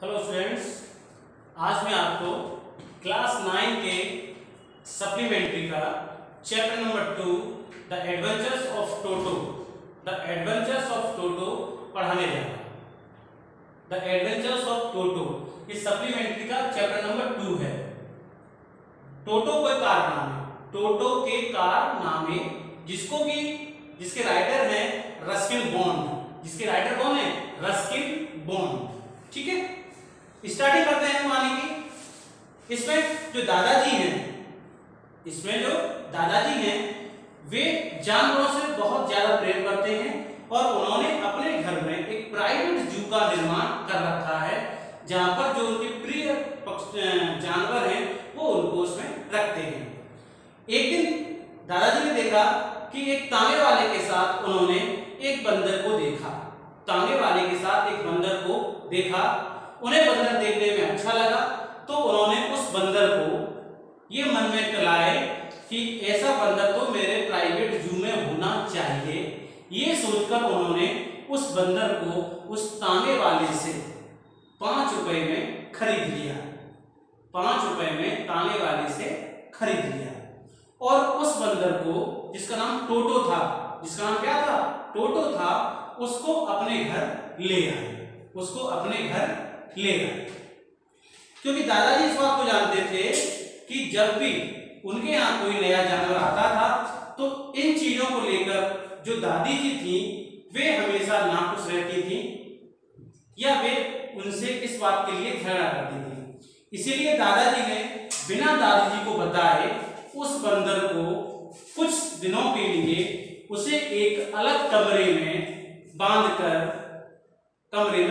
Hello students, आज मैं आपको क्लास 9 के सप्लीमेंट्री का chapter number 2 the adventures of Toto पढ़ाने जा रहा हूं। द एडवेंचर्स ऑफ टोटो इस सप्लीमेंट्री का चैप्टर नंबर 2 है। टोटो कोई कारनामे, टोटो के कारनामे जिसके राइटर हैं रस्किन बॉन्ड। जिसके राइटर कौन है? Ruskin bond. ठीक है, स्टार्टिंग करते हैं कहानी की। इसमें जो दादाजी हैं वे जानवरों से बहुत ज्यादा प्रेम करते हैं और उन्होंने अपने घर में एक प्राइवेट जू का निर्माण कर रखा है, जहां पर जो उनके प्रिय जानवर हैं वो उनको उसमें रखते हैं। एक दिन दादाजी ने देखा कि एक तांगे वाले के साथ उन्होंने एक बंदर को देखा। तांगे वाले के साथ एक बंदर को देखा। उन्हें बंदर देखने में अच्छा लगा, तो उन्होंने उस बंदर को ये मन में लाए कि ऐसा बंदर तो मेरे प्राइवेट जू में होना चाहिए। ये सोचकर उन्होंने उस बंदर को उस तांगे वाले से 5 रुपए में खरीद लिया। 5 रुपए में तांगे वाले से खरीद लिया और उस बंदर को, जिसका नाम टोटो था, जिसका नाम क्या था? टोटो था, उसको अपने घर ले आए। क्योंकि दादाजी इस बात को जानते थे कि जब भी उनके यहाँ कोई नया जानवर आता था तो इन चीजों को लेकर जो दादी जी थी वे हमेशा नाखुश रहती थी या वे उनसे इस बात के लिए झगड़ा करती थी। इसीलिए दादाजी ने बिना दादी जी को बताए उस बंदर को कुछ दिनों के लिए उसे एक अलग कमरे में बांधकर कमरे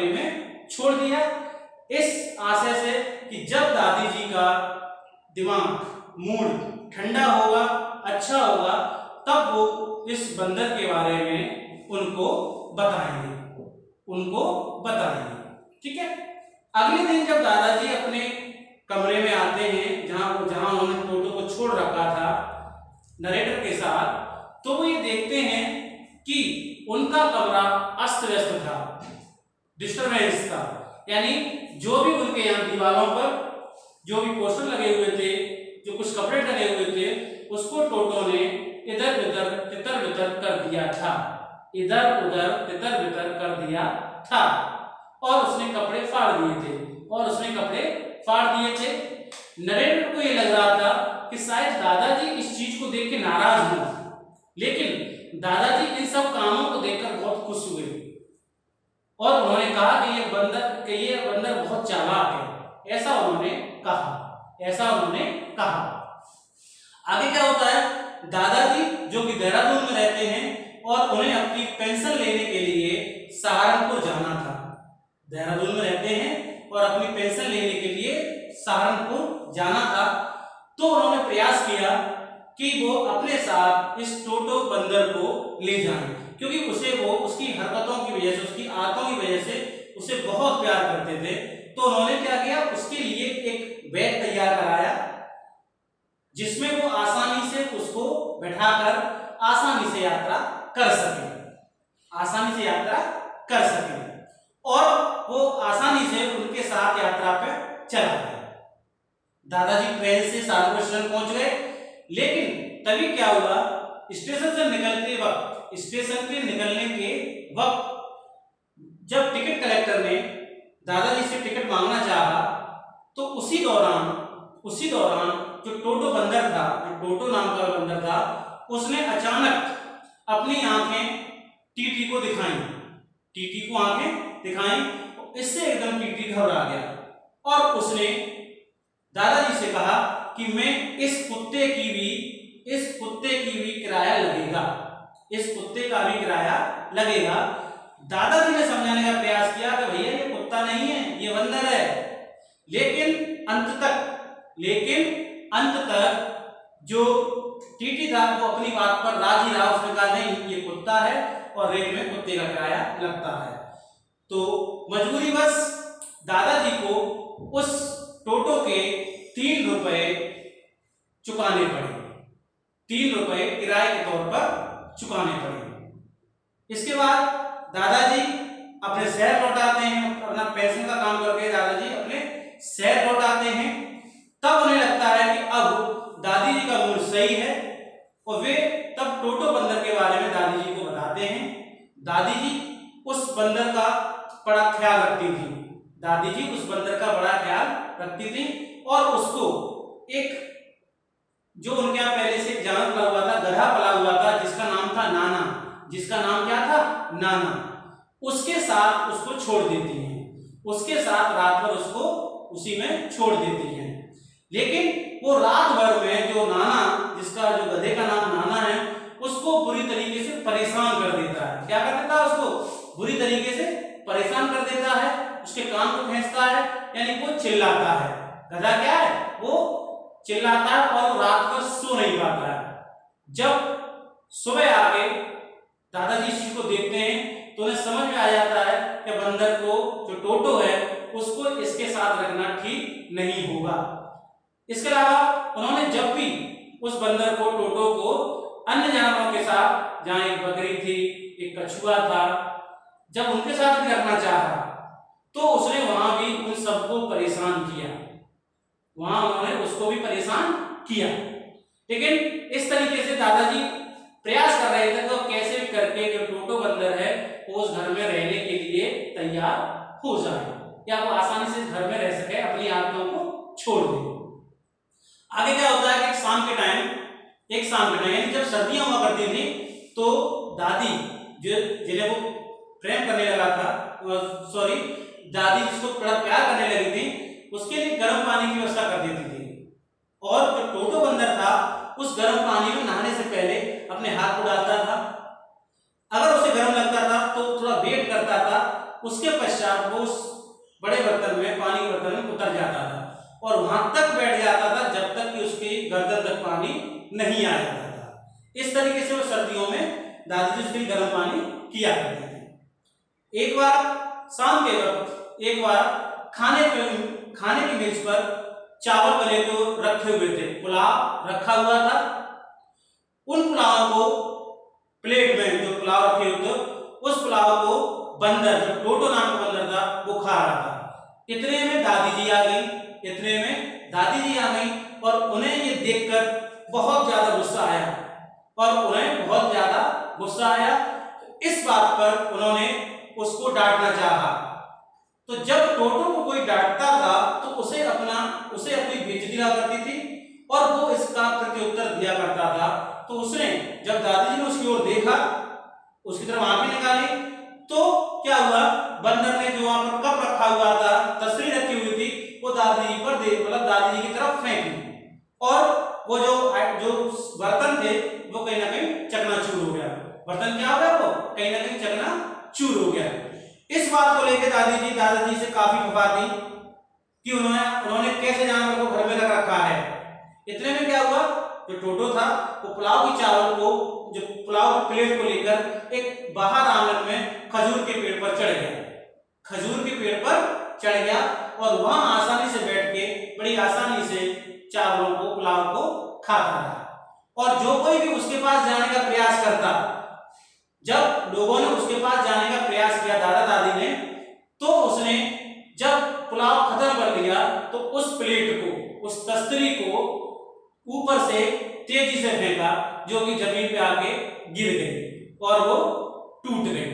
में छोड़ दिया इस आशय से कि जब दादी जी का मूड ठंडा होगा, अच्छा होगा, तब वो इस बंदर के बारे में उनको बताएंगे। ठीक है। अगले दिन जब दादाजी अपने कमरे में आते हैं जहां उन्होंने टोटो को छोड़ रखा था नरेटर के साथ, तो वो ये देखते हैं कि उनका कमरा अस्त व्यस्त था, डिस्टरबेंस था। यानी जो भी उनके यहाँ दीवारों पर जो भी पोस्टर लगे हुए थे, जो कुछ कपड़े टंगे हुए थे, उसको टोटो ने इधर उधर तितर बितर कर दिया था और उसने कपड़े फाड़ दिए थे। नरेटर को ये लग रहा था कि शायद दादाजी इस चीज को देख के नाराज हो, लेकिन दादाजी इन सब कामों को देखकर बहुत खुश हुए और उन्होंने कहा कि ये बंदर बहुत चालाक है। ऐसा उन्होंने कहा। आगे क्या होता है? दादाजी जो कि देहरादून में रहते हैं और उन्हें अपनी पेंशन लेने के लिए सहारनपुर जाना था। देहरादून में रहते हैं और अपनी पेंशन लेने के लिए सहारनपुर जाना था, तो उन्होंने प्रयास किया कि वो अपने साथ इस टोटो बंदर को ले जाएं, क्योंकि उसकी हरकतों की वजह से, उसकी आदतों की वजह से उसे बहुत प्यार करते थे। तो उन्होंने क्या किया? उसके लिए एक बैग तैयार कराया जिसमें वो आसानी से उसको बैठाकर आसानी से यात्रा कर सके और वो आसानी से उनके साथ यात्रा पर चला गया। दादाजी ट्रेन से सहारनपुर स्टेशन पहुंच गए, लेकिन तभी क्या हुआ? स्टेशन के निकलने के वक्त जब टिकट कलेक्टर ने दादाजी से टिकट मांगना चाहा, तो उसी दौरान जो टोटो बंदर था, टोटो नाम का बंदर था, उसने अचानक अपनी आंखें टीटी को दिखाई। इससे एकदम टीटी घबरा गया और उसने दादाजी से कहा कि मैं इस कुत्ते का भी किराया लगेगा। दादाजी ने समझाने का प्रयास किया कि भैया ये कुत्ता नहीं है, ये बंदर है। लेकिन अंत तक जो टीटी था वो अपनी बात पर राजी रहा। उसने कहा नहीं, ये कुत्ता है और रेल में कुत्ते का किराया लगता है। तो मजबूरीवश दादाजी को उस टोटो के 3 रुपए चुकाने पड़े। 3 रुपए किराए के तौर पर चुकाने पड़े। इसके बाद दादाजी अपने शहर लौट आते उस बंदर का बड़ा ख्याल रखती थी। दादी जी उस बंदर का बड़ा ख्याल रखती थी और उसको एक जो उनके यहाँ पहले से जानवर पला हुआ था, गधा पला हुआ था, जिसका नाम था नाना, जिसका नाम क्या था? नाना, उसके साथ उसको छोड़ देती हैं। उसके साथ रात भर उसको उसी में छोड़ देती हैं। लेकिन वो रात भर में जो नाना, जिसका जो गधे का नाम नाना है, उसको बुरी तरीके से परेशान कर देता है। क्या कर देता है? उसको बुरी तरीके से परेशान कर देता है, उसके कान को खींचता है, यानी वो चिल्लाता है। गधा क्या है? वो चिल्लाता है और रात भर सो नहीं पाता है। जब सुबह आके दादाजी इस चीज को देखते हैं तो उन्हें समझ में आ जाता है कि बंदर को, जो टोटो है, उसको इसके साथ रखना ठीक नहीं होगा। इसके अलावा उन्होंने जब भी उस बंदर को, टोटो को अन्य जानवरों के साथ, जहां एक बकरी थी, एक कछुआ था, जब उनके साथ भी रखना चाहा तो उसने वहां भी उन सबको परेशान किया, वहां उन्होंने उसको भी परेशान किया। लेकिन इस तरीके से दादाजी प्रयास कर रहे थे तो कैसे भी करके जो टोटो बंदर है वो उस घर में रहने के लिए तैयार हो जाए, या वो आसानी से घर में रह सके, अपनी आदतों को छोड़ दे। आगे क्या होता है कि एक शाम के टाइम यानी जब सर्दियां हुआ करती थी तो दादी जिन्हें वो प्रेम करने लगा था, दादी जिसको बड़ा प्यार करने लगी थी, उसके लिए गर्म पानी की व्यवस्था कर देती थी। और जो टोटो बंदर था उस गर्म पानी में नहाने से पहले अपने हाथ को डालता था। अगर उसे गर्म लगता था तो थोड़ा वेट करता था, उसके पश्चात वो उस बड़े बर्तन में, पानी के बर्तन में उतर जाता था और वहां तक बैठ जाता था जब तक कि उसकी गर्दन तक पानी नहीं आ जाता था। इस तरीके से वो सर्दियों में दादी जी उसके लिए गर्म पानी किया करते थे। एक बार शाम के वक्त, एक बार खाने की मेज पर चावल पले को रखे हुए थे, पुलाव रखा हुआ था। उन पुलाव को प्लेट में, जो पुलाव रखे हुए थे, उस पुलाव को बंदर, जो टोटो नाम का बंदर था, वो खा रहा था। इतने में दादी जी आ गई और उन्हें ये देखकर बहुत ज्यादा गुस्सा आया। इस बात पर उन्होंने उसको डांटना चाहा। तो जब टोटो को कोई डांटता था तो उसे अपनी बेइज्जती लगा करती थी और वो इसका प्रत्युत्तर दिया करता था। तो उसने, जब दादी जी ने उसकी ओर देखा, उसकी तरफ आंखें निकाली, तो क्या हुआ? बंदर ने जो वहां पर कप रखा हुआ था, तसली रखी हुई थी, वो दादी जी की तरफ फेंकी और वो जो बर्तन थे वो कहीं ना कहीं चकनाचूर हो गया। बर्तन क्या हो गया? वो कहीं ना कहीं चकनाचूर हो गया। इस बात को लेकर दादाजी से काफी खफा थी कि उन्होंने कैसे जानवर को घर में रखा है। इतने में क्या हुआ? जो टोटो था वो पुलाव की प्लेट को लेकर एक बाहर आंगन में खजूर के पेड़ पर चढ़ गया और वहां आसानी से बैठ के बड़ी आसानी से चावलों को, पुलाव को खाता रहा। और जो कोई भी उसके पास जाने का प्रयास करता, जब लोगों ने उसके पास जाने का प्रयास किया दादा दादी ने, तो उसने जब पुलाव खत्म कर लिया तो उस प्लेट को, उस तस्तरी को ऊपर से तेजी से फेंका, जो कि जमीन पे आके गिर गई और वो टूट गई।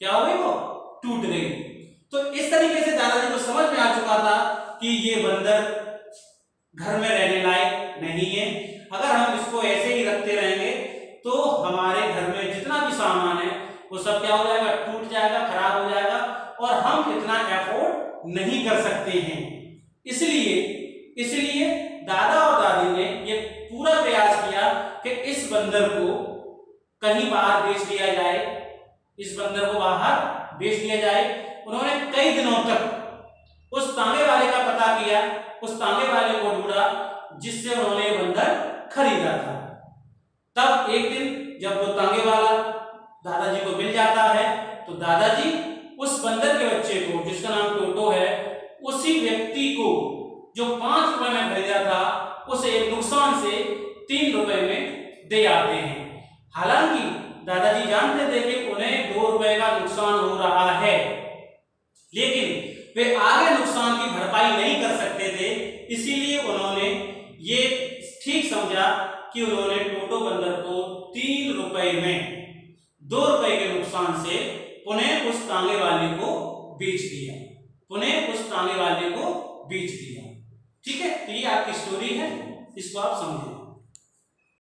क्या हो गई? वो टूट गई। तो इस तरीके से दादाजी को समझ में आ चुका था कि ये बंदर घर में रहने लायक नहीं है। अगर हम इसको ऐसे ही रखते रहेंगे तो हमारे घर में जितना भी सामान है वो सब क्या हो जाएगा? टूट जाएगा, खराब हो जाएगा और हम इतना एफोर्ड नहीं कर सकते हैं। इसलिए दादा और दादी ने ये पूरा प्रयास किया कि इस बंदर को कहीं बाहर बेच दिया जाए। उन्होंने कई दिनों तक उस तांगे वाले का पता किया, उस तांगे वाले को ढूंढा जिससे उन्होंने ये बंदर खरीदा था। तब एक दिन जब वो तांगे वाला दादाजी को मिल जाता है तो दादाजी उस बंदर के बच्चे को, जिसका नाम टोटो है, उसी व्यक्ति को जो 5 रुपए में खरीदा था, उसे नुकसान से 3 रुपए में दे आते हैं। हालांकि दादाजी जानते थे कि उन्हें 2 रुपए का नुकसान हो रहा है, लेकिन वे आगे नुकसान की भरपाई नहीं कर सकते थे। इसीलिए उन्होंने ये ठीक समझा कि उन्होंने टोटो बंदर को 3 रुपए में 2 रुपए के नुकसान से पुनः उस तांगे वाले को बेच दिया, पुनः उस तांगे वाले को बेच दिया। ठीक है, तो ये आपकी स्टोरी है, इसको आप समझिए।